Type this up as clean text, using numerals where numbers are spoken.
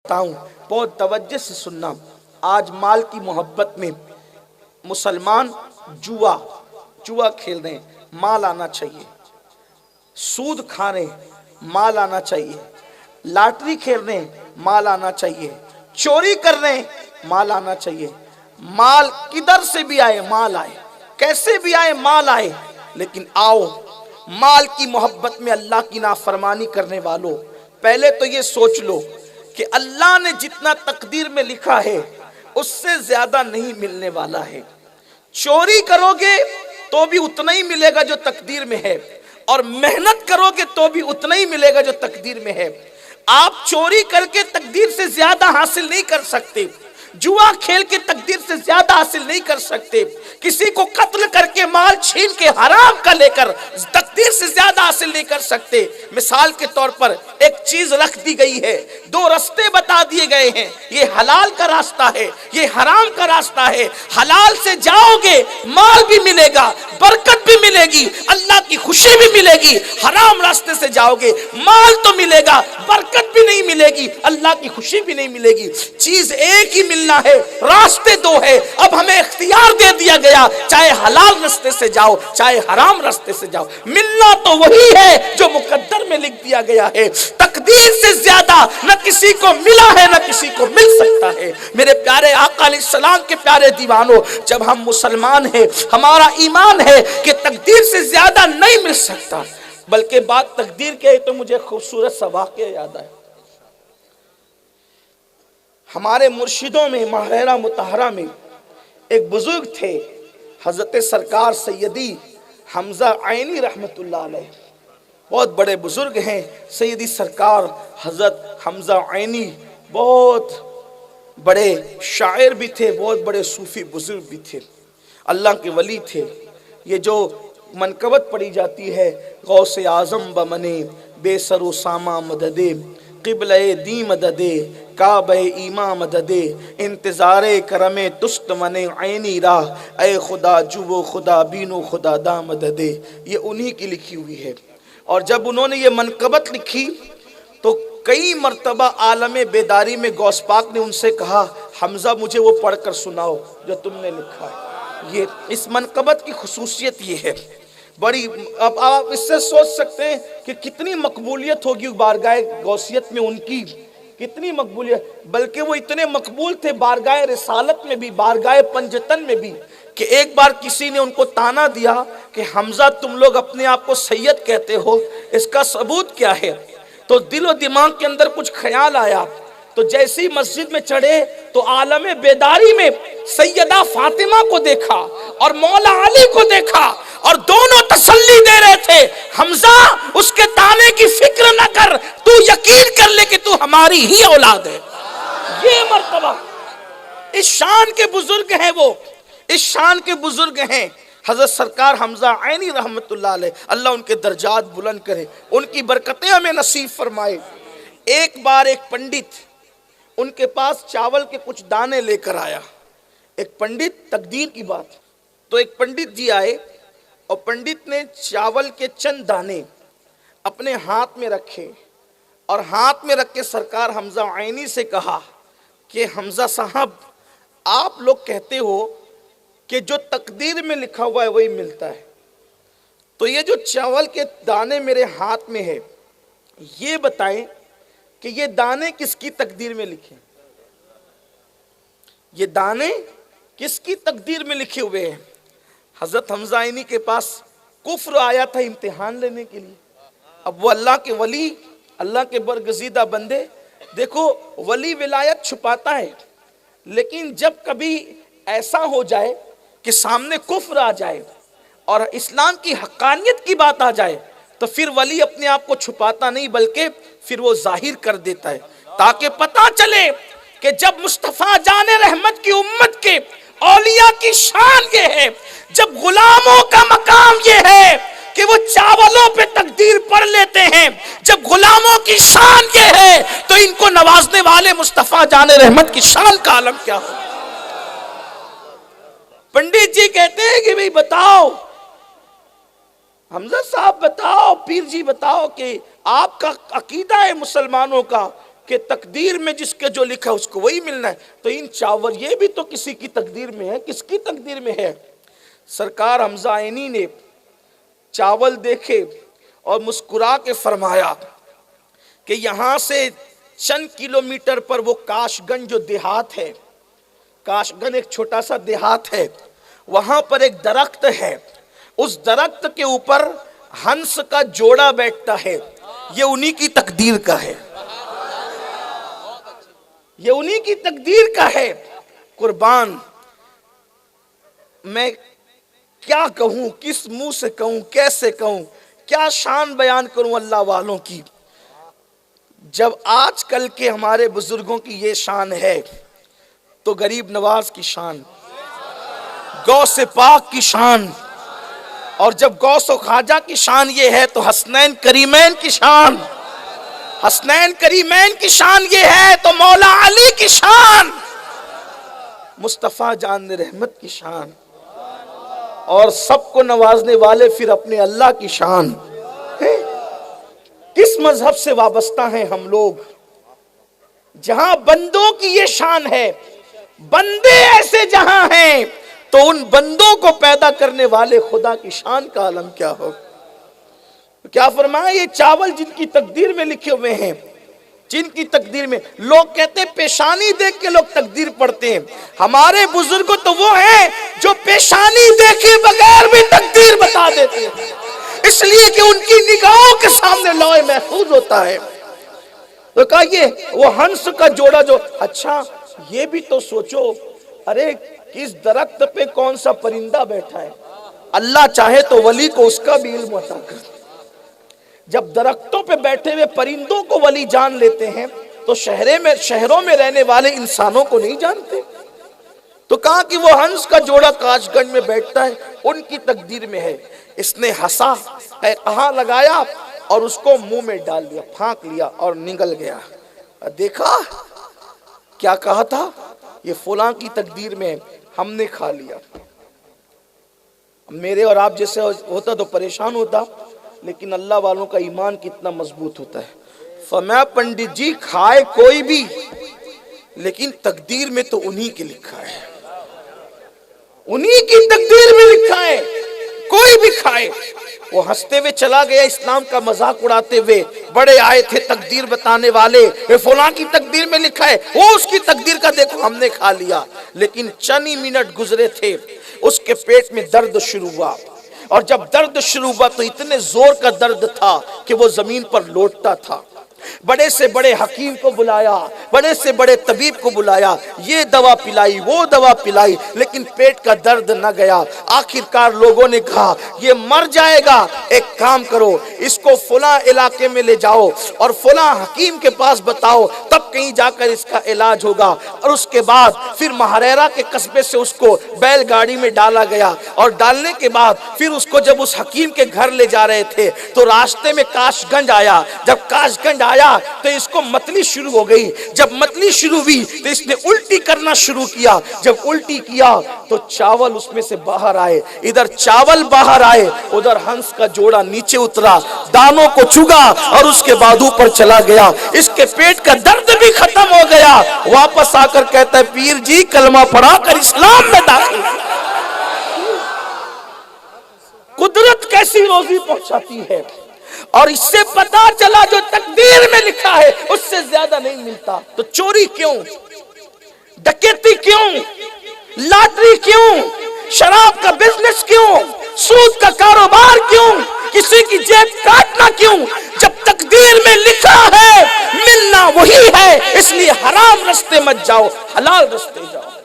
بتاؤں، بہت توجہ سے سننا۔ آج مال کی محبت میں مسلمان جوا کھیل رہے ہیں، مال آنا چاہیے، سود کھا رہے ہیں، مال آنا چاہیے، لاٹری کھیل رہے ہیں، مال آنا چاہیے، چوری کر رہے ہیں، مال آنا چاہیے۔ مال کدھر سے بھی آئے مال آئے، کیسے بھی آئے مال آئے، لیکن آؤ مال کی محبت میں اللہ کی نافرمانی کرنے والوں، پہلے تو یہ سوچ لو کہ اللہ نے جتنا تقدیر میں لکھا ہے اس سے زیادہ نہیں ملنے والا ہے۔ چوری کرو گے تو بھی اتنا ہی ملے گا جو تقدیر میں ہے، اور محنت کرو گے تو بھی اتنا ہی ملے گا جو تقدیر میں ہے۔ آپ چوری کر کے تقدیر سے زیادہ حاصل نہیں کر سکتے، جوا کھیل کے تقدیر سے زیادہ حاصل نہیں کر سکتے، کسی کو قتل کر کے مال چھین کے حرام کا لے کر تقدیر سے زیادہ حاصل نہیں کر سکتے۔ مثال کے طور پر ایک چیز رکھ دی گئی ہے، دو راستے بتا دیے گئے ہیں، یہ حلال کا راستہ ہے، یہ حرام کا راستہ ہے۔ حلال سے جاؤ گے مال بھی ملے گا، برکت بھی ملے گی، اللہ کی خوشی بھی ملے گی۔ حرام راستے سے جاؤ گے مال تو ملے گا، برکت بھی نہیں ملے گی، اللہ کی خوشی بھی نہیں ملے گی۔ چیز ایک ہی ملنا ہے، راستے دو ہے۔ اب ہمیں اختیار دے دیا گیا، چاہے حلال راستے سے جاؤ چاہے حرام راستے سے جاؤ، ملنا تو وہی ہے جو مقدر میں لکھ دیا گیا ہے۔ تقدیر سے زیادہ نہ کسی کو ملا ہے نہ کسی کو مل سکتا ہے۔ میرے پیارے آقا علیہ السلام کے پیارے دیوانوں، جب ہم مسلمان ہیں ہمارا ایمان ہے کہ تقدیر سے زیادہ نہیں مل سکتا۔ بلکہ بات تقدیر کے ہے تو مجھے خوبصورت سا واقعہ یاد آیا۔ ہمارے مرشدوں میں ماہرہ مطہرہ میں ایک بزرگ تھے، حضرت سرکار سیدی حمزہ عینی رحمت اللہ علیہ، بہت بڑے بزرگ ہیں سیدی سرکار حضرت حمزہ عینی، بہت بڑے شاعر بھی تھے، بہت بڑے صوفی بزرگ بھی تھے، اللہ کے ولی تھے۔ یہ جو منقبت پڑھی جاتی ہے، غوث اعظم بمنے بے سر و ساما مددے، قبلہ دی مددے، کعبہ ایماں مددے، انتظار کرم تست من عینی راہ، اے خدا جو خدا بینو خدا دا مددے۔ یہ انہی کی لکھی ہوئی ہے۔ اور جب انہوں نے یہ منقبت لکھی تو کئی مرتبہ عالم بیداری میں غوث پاک نے ان سے کہا، حمزہ مجھے وہ پڑھ کر سناؤ جو تم نے لکھا ہے۔ یہ اس منقبت کی خصوصیت یہ ہے بڑی۔ اب آپ اس سے سوچ سکتے ہیں کہ کتنی مقبولیت ہوگی بارگاہ غوثیت میں، ان کی کتنی مقبولیت، بلکہ وہ اتنے مقبول تھے بارگاہ رسالت میں بھی، بارگاہ پنجتن میں بھی، کہ ایک بار کسی نے ان کو تانا دیا کہ حمزہ تم لوگ اپنے آپ کو سید کہتے ہو، اس کا ثبوت کیا ہے؟ تو دل و دماغ کے اندر کچھ خیال آیا، تو جیسی مسجد میں چڑھے تو عالم بیداری میں سیدہ فاطمہ کو دیکھا اور مولا علی کو دیکھا، اور دونوں تسلی دے رہے تھے، حمزہ اس کے تانے کی فکر نہ کر، تو یقین کر لے کہ تو ہماری ہی اولاد ہے۔ یہ مرتبہ اس شان کے بزرگ ہیں، وہ اس شان کے بزرگ ہیں حضرت سرکار حمزہ عینی رحمت اللہ علیہ، اللہ ان کے درجات بلند کرے، ان کی برکتیں ہمیں نصیب فرمائے۔ ایک بار ایک پنڈت ان کے پاس چاول کے کچھ دانے لے کر آیا، ایک پنڈت، تقدیر کی بات، تو ایک پنڈت جی آئے اور پنڈت نے چاول کے چند دانے اپنے ہاتھ میں رکھے، اور ہاتھ میں رکھ کے سرکار حمزہ عینی سے کہا کہ حمزہ صاحب، آپ لوگ کہتے ہو کہ جو تقدیر میں لکھا ہوا ہے وہی ملتا ہے، تو یہ جو چاول کے دانے میرے ہاتھ میں ہے، یہ بتائیں کہ یہ دانے کس کی تقدیر میں لکھے؟ یہ دانے کس کی تقدیر میں لکھے ہوئے ہیں؟ حضرت حمزہ عینی کے پاس کفر آیا تھا امتحان لینے کے لیے۔ اب وہ اللہ کے ولی، اللہ کے برگزیدہ بندے، دیکھو ولی ولایت چھپاتا ہے، لیکن جب کبھی ایسا ہو جائے کہ سامنے کفر آ جائے اور اسلام کی حقانیت کی بات آ جائے تو پھر ولی اپنے آپ کو چھپاتا نہیں، بلکہ پھر وہ ظاہر کر دیتا ہے، تاکہ پتہ چلے کہ جب مصطفیٰ جان رحمت کی امت کے اولیاء کی شان یہ ہے، جب غلاموں کا مقام یہ ہے کہ وہ چاولوں پہ تقدیر پڑھ لیتے ہیں، جب غلاموں کی شان یہ ہے تو ان کو نوازنے والے مصطفیٰ جان رحمت کی شان کا عالم کیا ہو۔ پنڈت جی کہتے ہیں کہ بھئی بتاؤ حمزہ صاحب، بتاؤ پیر جی، بتاؤ کہ آپ کا عقیدہ ہے مسلمانوں کا کہ تقدیر میں جس کے جو لکھا اس کو وہی ملنا ہے. تو ان چاول یہ بھی تو کسی کی تقدیر میں ہے. کس کی تقدیر میں ہے؟ سرکار حمزہ عینی نے چاول دیکھے اور مسکرا کے فرمایا کہ یہاں سے چند کلومیٹر پر وہ کاش گنج جو دیہات ہے، کاش گنج ایک چھوٹا سا دیہات ہے، وہاں پر ایک درخت ہے، اس درخت کے اوپر ہنس کا جوڑا بیٹھتا ہے. یہ انہی کی تقدیر کا ہے، یہ انہی کی تقدیر کا ہے. قربان میں کیا کہوں، کس منہ سے کہوں، کیسے کہوں، کیا شان بیان کروں اللہ والوں کی. جب آج کل کے ہمارے بزرگوں کی یہ شان ہے تو غریب نواز کی شان، غوث پاک کی شان، اور جب غوث و خواجہ کی شان یہ ہے تو حسنین کریمین کی شان، حسنین کریمین کی شان یہ ہے تو مولا علی کی شان، مصطفیٰ جان رحمت کی شان، اور سب کو نوازنے والے پھر اپنے اللہ کی شان. کس مذہب سے وابستہ ہیں ہم لوگ؟ جہاں بندوں کی یہ شان ہے، بندے ایسے جہاں ہیں تو ان بندوں کو پیدا کرنے والے خدا کی شان کا عالم کیا ہو. کیا فرمایا؟ یہ چاول جن کی تقدیر میں لکھے ہوئے ہیں، جن کی تقدیر میں، لوگ کہتے ہیں پیشانی دیکھ کے لوگ تقدیر پڑھتے ہیں. ہمارے بزرگ تو وہ ہیں جو پیشانی دیکھے بغیر بھی تقدیر بتا دیتے ہیں، اس لیے کہ ان کی نگاہوں کے سامنے لوح محفوظ ہوتا ہے. تو کہا یہ وہ ہنس کا جوڑا جو، اچھا یہ بھی تو سوچو، ارے کس درخت پہ کون سا پرندہ بیٹھا ہے؟ اللہ چاہے تو ولی کو اس کا بھی علم عطا کر. جب درختوں پہ بیٹھے ہوئے پرندوں کو ولی جان لیتے ہیں تو شہروں میں رہنے والے انسانوں کو نہیں جانتے. تو کہا کہ وہ ہنس کا جوڑا کاش گنج میں بیٹھتا ہے، ان کی تقدیر میں ہے. اس نے ہنسا، کہاں لگایا اور اس کو منہ میں ڈال دیا، پھانک لیا اور نگل گیا. دیکھا کیا کہا تھا؟ یہ فلاں کی تقدیر میں ہم نے کھا لیا. میرے اور آپ جیسے ہوتا تو پریشان ہوتا، لیکن اللہ والوں کا ایمان کتنا مضبوط ہوتا ہے. فرمایا پنڈت جی کھائے کوئی بھی، لیکن تقدیر میں تو انہی کے لکھا ہے، انہی کی تقدیر میں لکھا ہے، کوئی بھی کھائے. وہ ہنستے ہوئے چلا گیا، اسلام کا مذاق اڑاتے ہوئے. بڑے آئے تھے تقدیر بتانے والے، فلاں کی تقدیر میں لکھا ہے، وہ اس کی تقدیر کا دیکھو ہم نے کھا لیا. لیکن چند ہی منٹ گزرے تھے، اس کے پیٹ میں درد شروع ہوا، اور جب درد شروع ہوا تو اتنے زور کا درد تھا کہ وہ زمین پر لوٹتا تھا. بڑے سے بڑے حکیم کو بلایا، بڑے سے بڑے طبیب کو بلایا، یہ دوا پلائی وہ دوا پلائی، لیکن پیٹ کا درد نہ گیا. آخرکار لوگوں نے کہا یہ مر جائے گا، ایک کام کرو اس کو فلاں علاقے میں لے جاؤ اور فلاں حکیم کے پاس بتاؤ، تب کہیں جا کر اس کا علاج ہوگا. اور اس کے بعد پھر مہریرا کے قصبے سے اس کو بیل گاڑی میں ڈالا گیا، اور ڈالنے کے بعد پھر اس کو جب اس حکیم کے گھر لے جا رہے تھے تو راستے میں کاش گنج آیا. جب کاش گنج آیا تو اس کو متلی شروع ہو گئی. جب متلی شروع ہوئی تو اس نے الٹی کرنا شروع کیا. جب الٹی کیا تو چاول اس میں سے باہر آئے، ادھر چاول باہر آئے، ادھر ہنس کا جوڑا نیچے اترا، دانوں کو چگا اور اس کے بعد اوپر چلا گیا. اس کے پیٹ کا درد بھی ختم ہو گیا. واپس آ کر کہتا ہے پیر جی کلمہ پڑھا کر اسلام میں داخل. قدرت کیسی روزی پہنچاتی ہے، اور اس سے پتا چلا جو تقدیر میں لکھا ہے اس سے زیادہ نہیں ملتا. تو چوری کیوں، ڈکیتی کیوں، لاٹری کیوں، شراب کا بزنس کیوں، سود کا کاروبار کیوں، کسی کی جیب کاٹنا کیوں؟ جب تقدیر میں لکھا ہے ملنا وہی ہے. اس لیے حرام رستے مت جاؤ، حلال رستے جاؤ.